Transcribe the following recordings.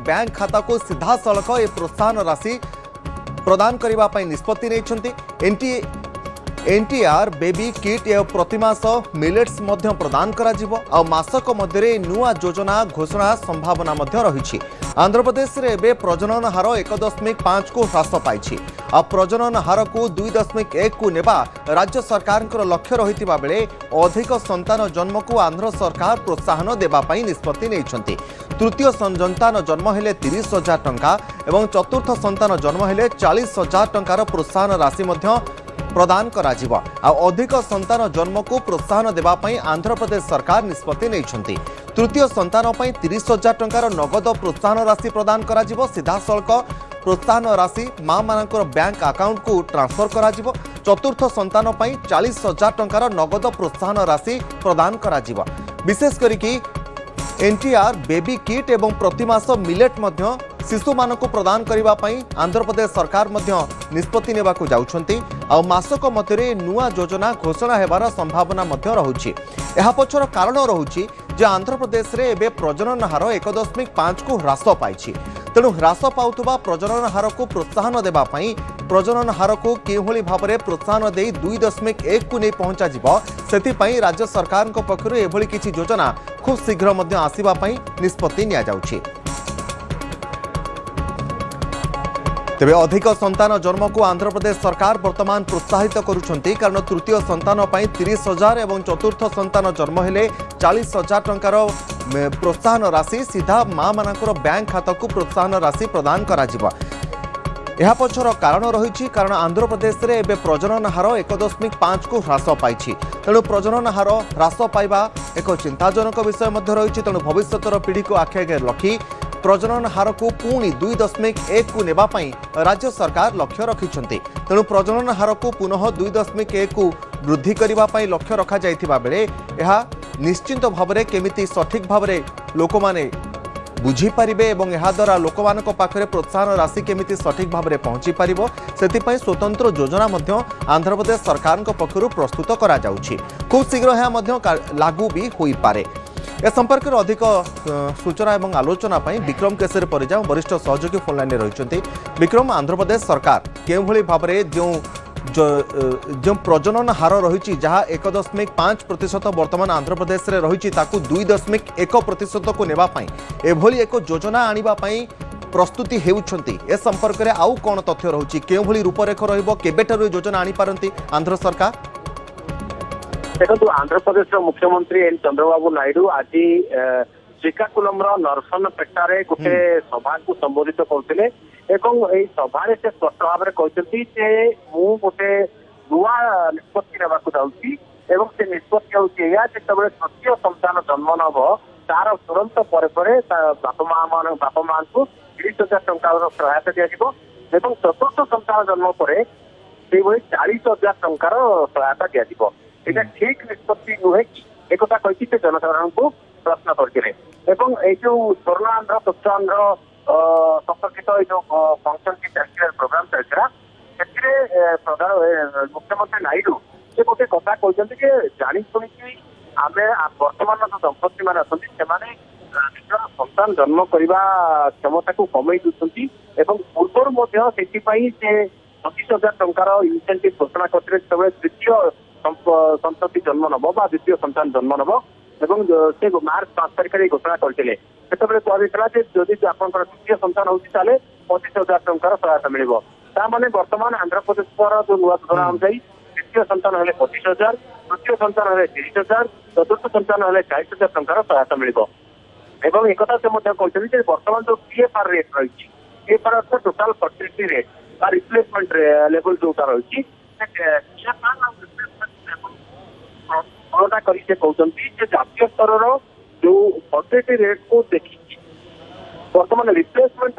Bank खाता को सीधा सड़क ए प्रोत्साहन राशि प्रदान करने निष्पत्ति नहीं। एनटीआर बेबी किट एवं प्रतिमास मिलेट्स प्रदान करा मासक मध्य नुआ योजना घोषणा संभावना रही। आंध्र प्रदेश रे एबे प्रजनन हार 1.5 को ह्रास पाई। प्रजनन हार को 2.1 को नेबा राज्य सरकार लक्ष्य रही बेले अधिक संतान जन्म को आंध्र सरकार प्रोत्साहन देवाई निष्पत्ति नहीं। तृतीय संतान जन्म हेले 30,000 टंका एवं चतुर्थ संतान जन्म हेले 40,000 टंकार प्रोत्साहन राशि प्रदान कराजिबा। अधिक संतान जन्म को प्रोत्साहन देवाई आंध्र प्रदेश सरकार निष्पत्ति नहीं। तृतीय संतान 30,000 टंकार नगद प्रोत्साहन राशि प्रदान कराजिबो। सीधा सड़क प्रोत्साहन राशि मां मानकर बैंक अकाउंट को ट्रांसफर कराजिबो। चतुर्थ संतान 40,000 टंकार नगद प्रोत्साहन राशि प्रदान कराजिबो। विशेष करिकी एनटीआर बेबी किट एवं प्रतिमास मिलेट मध्य शिशु मानक प्रदान करने आंध्र प्रदेश सरकार निष्पत्ति नेबाकु जाउछंती। मासक मध्य नुआ योजना घोषणा हेबार संभावना रहुछि। एहा पछर कारण रहुछि जे आंध्र प्रदेश रे एबे प्रजनन हार 1.5 को ह्रास पाइछि। तेणु ह्रास पाउथबा प्रजनन हार को प्रोत्साहन देबा पई प्रजनन हार को केउभली भाबरे प्रोत्साहन देई 2.1 को नहीं पहुंचा जिवो सेति राज्य सरकार पक्षरु एभली किछि योजना खूब शीघ्र मध्य आसीबा पई निष्पत्ति निया जाउछि। तेबे अधिक संतान जन्म को आंध्र प्रदेश सरकार वर्तमान प्रोत्साहित करुछंती। कारण तृतीय संतान 30,000 एवं चतुर्थ संतान जन्म हेले 40,000 टंकार प्रोत्साहन राशि सीधा मां मानकर बैंक खाता को प्रोत्साहन राशि प्रदान कराजिबा। यह पछर कारण रही। कारण आंध्र प्रदेश रे एबे प्रजनन हार 1.5 को ह्रास पाई। तेणु प्रजनन हार ह्रास पाइबा एक चिंताजनक विषय रही। तेणु भविष्यतर पीढ़ी को आखि आगे रखी प्रजनन हार को पुणी 2.1 को नेबापाई राज्य सरकार लक्ष्य रखिछंती। तेणु प्रजनन हार को पुनः 2.1 को वृद्धि करने लक्ष्य रखा जाइथिबा बेले यह निश्चिंत भावरे केमिति सठिक भावरे लोक माने बुझी पारिबे एवं यह द्वारा लोक मानक पाखरे प्रोत्साहन राशि केमिति सठिक भावरे पहुंची पारिबो सेतिपई स्वतंत्र योजना मध्य आंध्र प्रदेश सरकार पक्षरु प्रस्तुत करा जाउछि। खूब शीघ्र यह मध्य लागू भी होई पारे। ए संपर्क में अधिक सूचना और आलोचना विक्रम केसरी परिजा वरिष्ठ सहयोगी फोन लाइन रही। विक्रम, आंध्र प्रदेश सरकार केउभली भाबरे जो प्रजनन हार रही जहाँ 1.5% वर्तमान आंध्र प्रदेश रे रही 2.1% को नेबापाई एभली एक योजना आनिबापाई प्रस्तुति हेउछंती। ए संपर्क में आउ कौन तथ्य रही केउभली रूपरेख रहिबो केबेटारु योजना आनी पारंती आंध्र सरकार? देखो आंध्र प्रदेश मुख्यमंत्री एन चंद्रबाबू नायडू आज श्रीकाकुलम नरसनपेटारे गोटे सभा को संबोधित करते सभा से स्पष्ट भाव में कहते गोटे नुआ निष्पत्ति नेबाक जाऊँगी से निष्पत्ति हूँ जिते तृतीय संतान जन्म नब तार तुरंत पर बापा मां को 30,000 टंकार सहायता दिया चतुर्थ संतान जन्म पर 40,000 टंकार सहायता दिया। এটা ঠিক নিষ্পত্তি নুহে কি একথা কইছি সে জনসাধারণଙ୍କୁ প্রশ্ন করছিলেন এবং এই যে স্বর্ণ আন্ধ্র স্বচ্ছ আন্ধ্র সম্পর্কিত এই যে ফাংশনটি চালিয়ে প্রোগ্রাম চালিয়েছিল ସେଥିରେ ପ୍ରଧାନ ମୁଖ୍ୟମନ୍ତ୍ରୀ ନାଇଡୁ ସେ ଗୋଟେ କଥା କହିଛନ୍ତି ଯେ ଜାଣି ଶୁଣିକି ଆମେ ବର୍ତ୍ତମାନର ଯୋଉ ଦମ୍ପତି ମାନେ ଅଛନ୍ତି ସେମାନେ ନିଜର ସନ୍ତାନ ଜନ୍ମ କରିବା କ୍ଷମତାକୁ କମେଇ ଦେଉଛନ୍ତି ଏବଂ ପୂର୍ବରୁ ମଧ୍ୟ ସେଥିପାଇଁ ସେ 25,000 ଟଙ୍କାର ଇନସେଣ୍ଟିଭ ଘୋଷଣା କରିଥିଲେ ଯେତେବେଳେ ତୃତୀୟ संतति जन्म नब द्वितीय संतान जन्म नब से मार्च 5 तारिख घोषणा करते जदि आप तृतीय संतान होती 25,000 टंकार सहायता मिल मैंने बर्तमान आंध्र प्रदेश जो नुआ योजना अनुसार तृतीय संतान हेल्ले 25,000 तृतीय संतान हेल्ले 30,000 चतुर्थ संतान हेल्ले 40,000 टंकार सहायता मिल एक से कहते बर्तमान जो पीएफआर रेट रही पीएफआर अर्थ total fertility rate replacement level जो रही कहते जातीय स्तर जो फर्टिलिटी रेट को देखिए बर्तमान रिप्लेसमेंट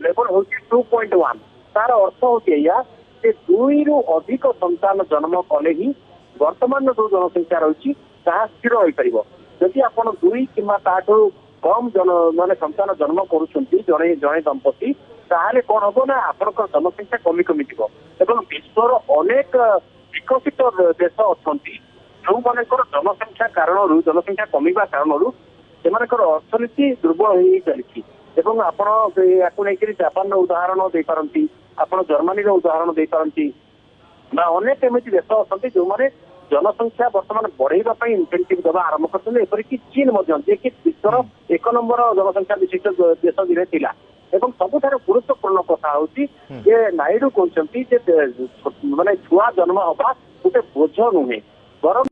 लेवल हूँ 2.1 तार अर्थ हूँ या 2 रु अधिक संतान जन्म कले ही वर्तमान जो जनसंख्या रही स्थिर हो पार जदि आप 2 कि कम माने संतान जन्म करुँच जड़े दंपति ताहले कौन हम ना आप जनसंख्या कमी कमी जीव विश्वर अनेक विकसित देश अच्छा जो मानकर जनसंख्या कारण जनसंख्या कमिबा कारण से अर्थनीति दुर्बल हो चली ଏବଂ ଆପଣ ୟାକୁ ନେଇକରି ଜାପାନର ଉଦାହରଣ ଦେଇପାରନ୍ତି, ଆପଣ ଜର୍ମାନୀର ଉଦାହରଣ ଦେଇପାରନ୍ତି, ବା ଅନେକ ଏମିତି ଦେଶ ଅଛନ୍ତି ଯୋଉମାନେ जनसंख्या बर्तमान बढ़ेवा इनसेंटिव देवा आरंभ करते एपरिक चीन जी विश्वर 1 नंबर जनसंख्या विशिष्ट देश दिने थिला एवं सबुठार गुरुत्वपूर्ण कथा होची जे नायडू कहते माने छुआ जन्म हवा गोटे बोझ नुहे बरं